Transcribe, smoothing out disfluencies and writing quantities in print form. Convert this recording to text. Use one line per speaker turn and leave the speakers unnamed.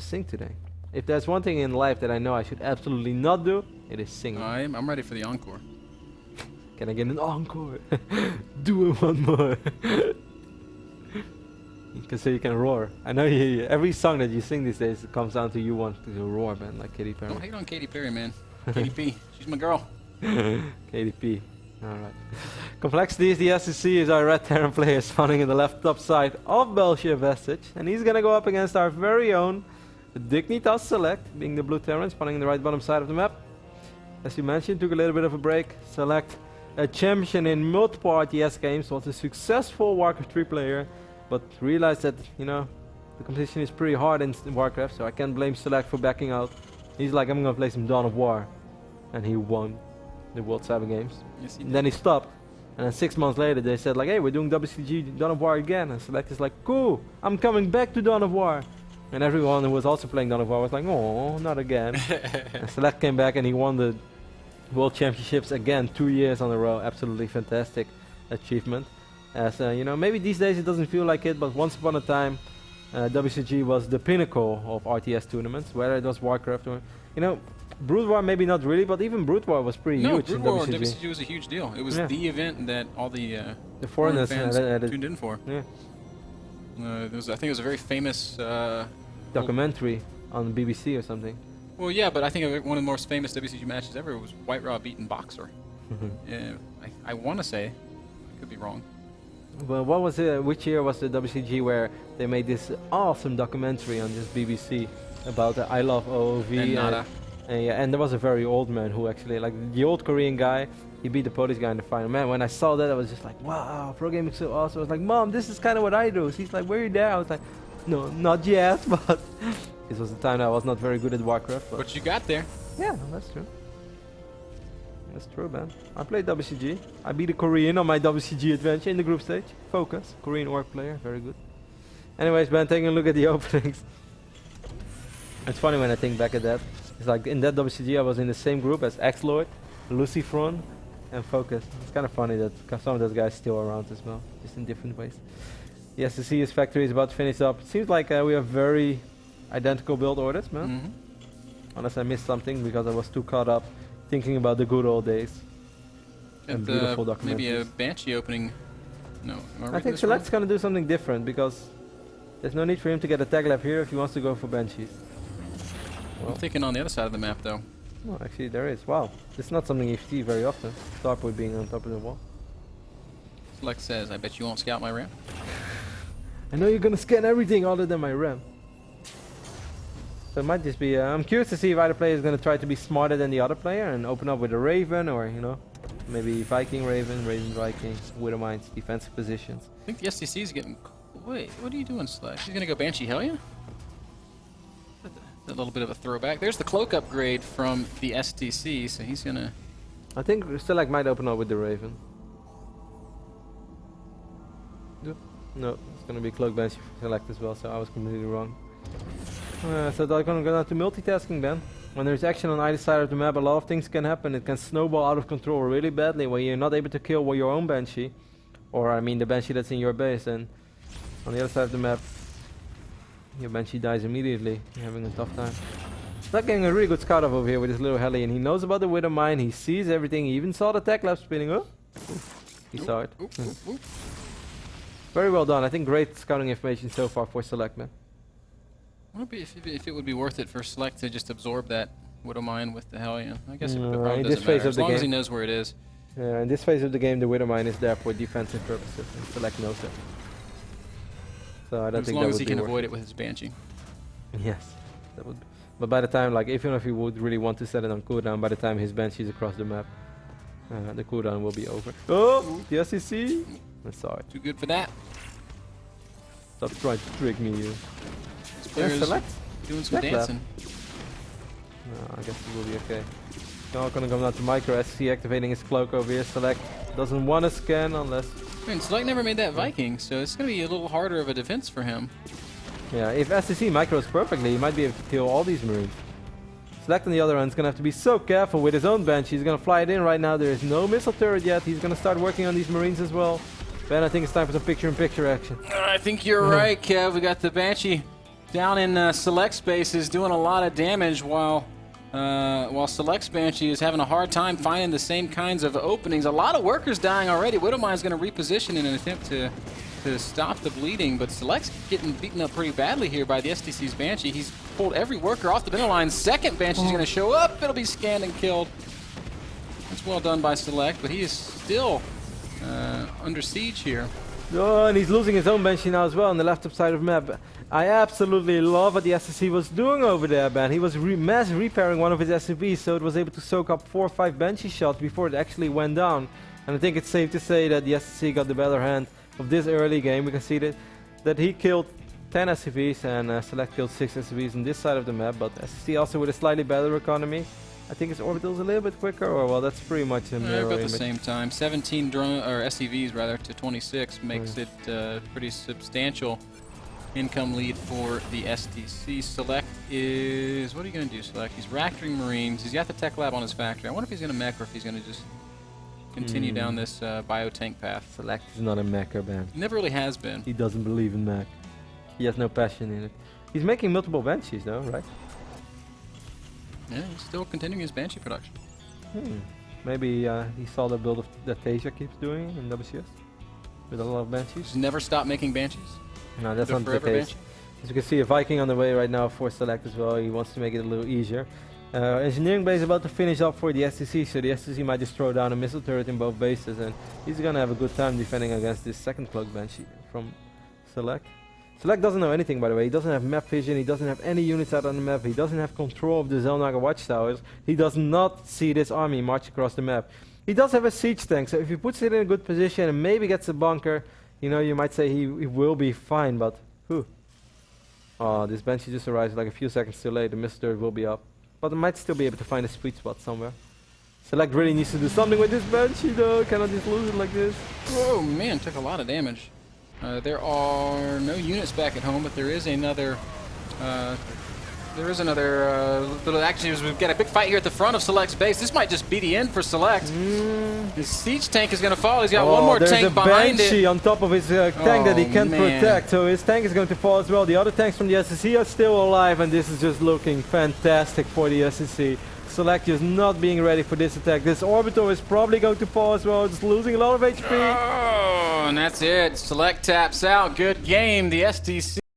Sing today. If there's one thing in life that I know I should absolutely not do, it is singing.
I'm ready for the encore.
Can I get an encore? Do it one more. So you can roar. I know every song that you sing these days comes down to you want to roar, man, like Katy Perry.
Don't hate on Katy Perry, man. Katy P. She's my girl.
Katy P. Alright. Complexity is the SCC is our red Terran player spawning in the left top side of Belgium Vestige. And he's gonna go up against our very own Dignitas Select, being the blue Terran, spawning in the right bottom side of the map. As you mentioned, took a little bit of a break. Select, a champion in multiple RTS games, was a successful Warcraft 3 player, but realized that, you know, the competition is pretty hard in Warcraft, so I can't blame Select for backing out. He's like, I'm gonna play some Dawn of War. And he won the World Cyber Games.
Yes, he
And
did.
then he stopped. And then 6 months later they said like, hey, we're doing WCG Dawn of War again. And Select is like, cool, I'm coming back to Dawn of War. And everyone who was also playing Dawn of War was like, oh, not again. And Select came back and he won the World Championships again 2 years on a row. Absolutely fantastic achievement. As you know, maybe these days it doesn't feel like it, but once upon a time WCG was the pinnacle of RTS tournaments, whether it was Warcraft or, you know, Brood War maybe not really, but even Brood War was pretty huge
Brood
in
War
WCG.
WCG was a huge deal. It was the event that all the
foreigners
fans tuned in for.
Yeah.
I think it was a very famous
documentary on BBC or something.
Well, yeah, but I think one of the most famous WCG matches ever was White Raw beating Boxer. Yeah, I want to say, I could be wrong.
Well, what was it? Which year was the WCG where they made this awesome documentary on just BBC about the I Love OOV?
And Nada.
And there was a very old man who actually, like the old Korean guy, he beat the Polish guy in the final. Man, when I saw that, I was just like, wow, pro gaming is so awesome. I was like, Mom, this is kind of what I do. She's like, were you there? I was like, no, not yet, but this was the time that I was not very good at Warcraft.
But you got there.
Yeah, that's true. That's true, man. I played WCG. I beat a Korean on my WCG adventure in the group stage. Focus, Korean orc player, very good. Anyways, man, taking a look at the openings. It's funny when I think back at that. It's like in that WCG I was in the same group as X-Lord, Lucifron, and Focus. It's kind of funny that some of those guys still around as well, just in different ways. The SCC's factory is about to finish up. It seems like we have very identical build orders, man. Unless I missed something because I was too caught up thinking about the good old days. And beautiful documentaries.
Maybe a Banshee opening. No,
I think Select's gonna do something different because there's no need for him to get a tag lab here if he wants to go for Banshees.
I'm thinking on the other side of the map, though.
Well, actually, there is. Wow, it's not something you see very often. Starport being on top of the wall.
Select says, I bet you won't scout my ramp.
I know you're gonna scan everything other than my RAM. So it might just be. I'm curious to see if either player is gonna try to be smarter than the other player and open up with a Raven, or you know, maybe Viking Raven, Raven Viking, Widowmine's defensive positions.
I think the STC is getting. Wait, what are you doing, Select? He's gonna go Banshee Hellion? A little bit of a throwback. There's the cloak upgrade from the STC, so he's gonna.
I think Select might open up with the Raven. No, it's gonna be Cloak Banshee for Select as well, so I was completely wrong. So they're gonna go down to multitasking then. When there's action on either side of the map, a lot of things can happen. It can snowball out of control really badly when you're not able to kill your own Banshee. Or I mean the Banshee that's in your base, and on the other side of the map your Banshee dies immediately. You're having a tough time. Select getting a really good scout up over here with his little heli, and he knows about the Widowmine, he sees everything, he even saw the tech lab spinning. Oh, he saw it. Very well done. I think great scouting information so far for Select, man.
I wonder if it would be worth it for Select to just absorb that Widowmine with the Hellion. I guess it probably doesn't matter, as long as he knows where it is.
Yeah, in this phase of the game, the Widowmine is there for defensive purposes, and Select knows it. So I don't think that would be
as long as he can avoid it with his Banshee.
Yes, that would. But by the time, like, even if he would really want to set it on cooldown, by the time his Banshee's across the map, the cooldown will be over. Oh, the SEC! I saw it.
Too good for that.
Stop trying to trick me, you.
Select doing some dancing.
No, I guess it will be okay. Now gonna come down to Micro SC activating his cloak over here. Select doesn't want to scan unless.
I mean, Select never made that Viking, so it's gonna be a little harder of a defense for him.
Yeah, if SCC micros perfectly, he might be able to kill all these Marines. Select on the other end is gonna have to be so careful with his own Banshee. He's gonna fly it in right now. There is no missile turret yet. He's gonna start working on these Marines as well. Ben, I think it's time for some picture-in-picture action.
I think you're right, Kev. We got the Banshee down in Select Space is doing a lot of damage while Select Banshee is having a hard time finding the same kinds of openings. A lot of workers dying already. Widowmine's going to reposition in an attempt to stop the bleeding, but Select's getting beaten up pretty badly here by the STC's Banshee. He's pulled every worker off the middle line. Second Banshee's going to show up. It'll be scanned and killed. That's well done by Select, but he is still under siege here.
Oh, and he's losing his own Banshee now as well on the left-up side of the map. I absolutely love what the STC was doing over there, man. He was mass repairing one of his SCVs, so it was able to soak up 4 or 5 Banshee shots before it actually went down. And I think it's safe to say that the STC got the better hand of this early game. We can see that he killed 10 SCVs and Select killed 6 SCVs on this side of the map, but STC also with a slightly better economy. I think his orbital's a little bit quicker, or well, that's pretty much a mirror
about
image.
the same time. 17 SCVs rather to 26 makes it pretty substantial income lead for the STC. Select is, what are you going to do, Select? He's reactoring Marines. He's got the tech lab on his factory. I wonder if he's going to mech or if he's going to just continue down this biotank path.
Select is not a mecher, man.
He never really has been.
He doesn't believe in mech. He has no passion in it. He's making multiple Banshees though, right?
Yeah, he's still continuing his Banshee production.
Maybe he saw the build of that Tasia keeps doing in WCS with a lot of Banshees.
He's never stopped making Banshees.
No, that's not the case. As you can see, a Viking on the way right now for Select as well. He wants to make it a little easier. Engineering base about to finish up for the STC, so the STC might just throw down a missile turret in both bases, and he's gonna have a good time defending against this second cloak Banshee from Select. Select doesn't know anything, by the way. He doesn't have map vision, he doesn't have any units out on the map, he doesn't have control of the Zelnaga watchtowers. He does not see this army march across the map. He does have a siege tank, so if he puts it in a good position and maybe gets a bunker, you know, you might say he will be fine, but whew. Oh, this Banshee just arrives like a few seconds too late. The missile turret will be up. But it might still be able to find a sweet spot somewhere. Select really needs to do something with this Banshee though. Cannot just lose it like this.
Oh man, took a lot of damage. There are no units back at home, but there is another little action. We've got a big fight here at the front of Select's base. This might just be the end for Select. His siege tank is going to fall. He's got one more tank behind it.
There's a Banshee on top of his tank that he can't protect, so his tank is going to fall as well. The other tanks from the SSC are still alive, and this is just looking fantastic for the SSC. Select is not being ready for this attack. This orbital is probably going to fall as well. It's losing a lot of HP.
Oh, and that's it. Select taps out. Good game. The STC